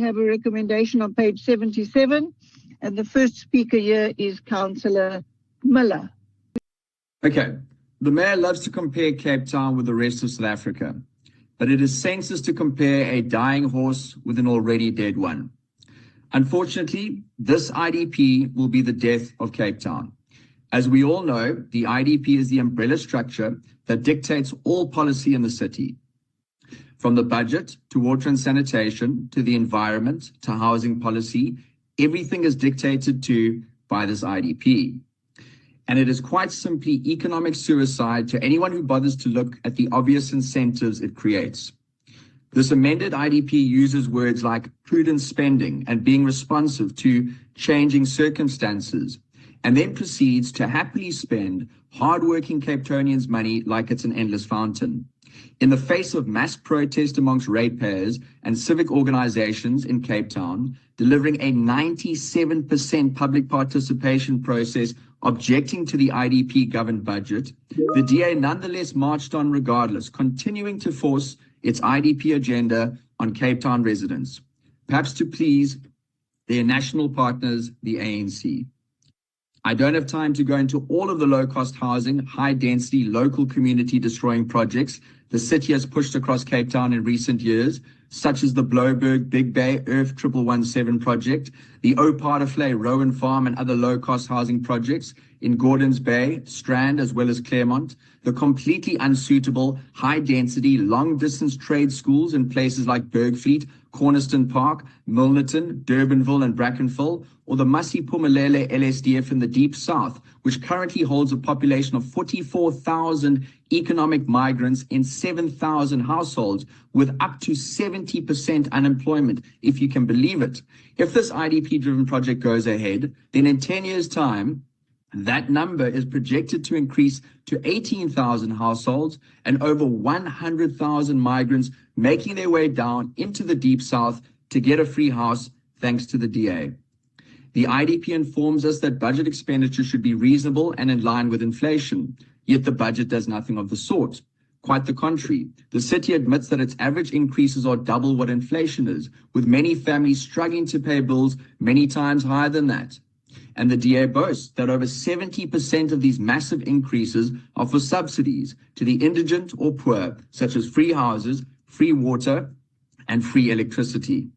have a recommendation on page 77, and the first speaker here is Councillor Miller. Okay, the Mayor loves to compare Cape Town with the rest of South Africa, but it is senseless to compare a dying horse with an already dead one. Unfortunately, this IDP will be the death of Cape Town. As we all know, the IDP is the umbrella structure that dictates all policy in the city. From the budget to water and sanitation, to the environment, to housing policy, everything is dictated to by this IDP. And it is quite simply economic suicide to anyone who bothers to look at the obvious incentives it creates. This amended IDP uses words like prudent spending and being responsive to changing circumstances, and then proceeds to happily spend hard-working Capetonians' money like it's an endless fountain. In the face of mass protest amongst ratepayers and civic organizations in Cape Town, delivering a 97% public participation process objecting to the IDP-governed budget, the DA nonetheless marched on regardless, continuing to force its IDP agenda on Cape Town residents, perhaps to please their national partners, the ANC. I don't have time to go into all of the low-cost housing, high-density, local community-destroying projects the city has pushed across Cape Town in recent years, such as the Bloberg Big Bay Earth 1117 project, the Opatervlei Rowan Farm and other low-cost housing projects in Gordons Bay, Strand, as well as Claremont, the completely unsuitable, high-density, long-distance trade schools in places like Bergfleet, Cornerstone Park, Milnerton, Durbanville and Brackenfell, or the Masipumalele LSDF in the Deep South, which currently holds a population of 44,000 economic migrants in 7,000 households with up to 70% unemployment, if you can believe it. If this IDP-driven project goes ahead, then in 10 years' time, that number is projected to increase to 18,000 households and over 100,000 migrants making their way down into the Deep South to get a free house thanks to the DA. The IDP informs us that budget expenditure should be reasonable and in line with inflation, yet the budget does nothing of the sort. Quite the contrary, the city admits that its average increases are double what inflation is, with many families struggling to pay bills many times higher than that. And the DA boasts that over 70% of these massive increases are for subsidies to the indigent or poor, such as free houses, free water, and free electricity.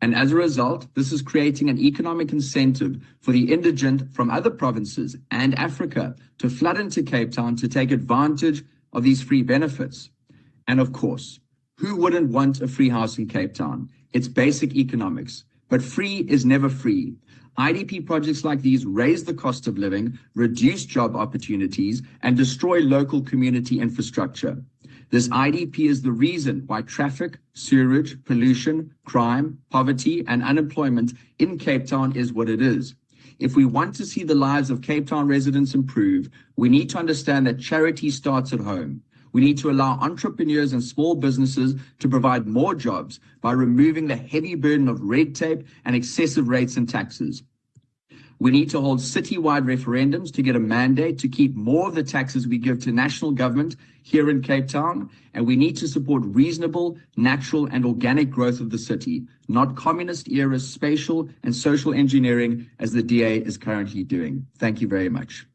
And as a result, this is creating an economic incentive for the indigent from other provinces and Africa to flood into Cape Town to take advantage of these free benefits. And of course, who wouldn't want a free house in Cape Town? It's basic economics, but free is never free. IDP projects like these raise the cost of living, reduce job opportunities, and destroy local community infrastructure. This IDP is the reason why traffic, sewerage, pollution, crime, poverty, and unemployment in Cape Town is what it is. If we want to see the lives of Cape Town residents improve, we need to understand that charity starts at home. We need to allow entrepreneurs and small businesses to provide more jobs by removing the heavy burden of red tape and excessive rates and taxes. We need to hold citywide referendums to get a mandate to keep more of the taxes we give to national government here in Cape Town, and we need to support reasonable, natural and organic growth of the city, not communist-era spatial and social engineering as the DA is currently doing. Thank you very much.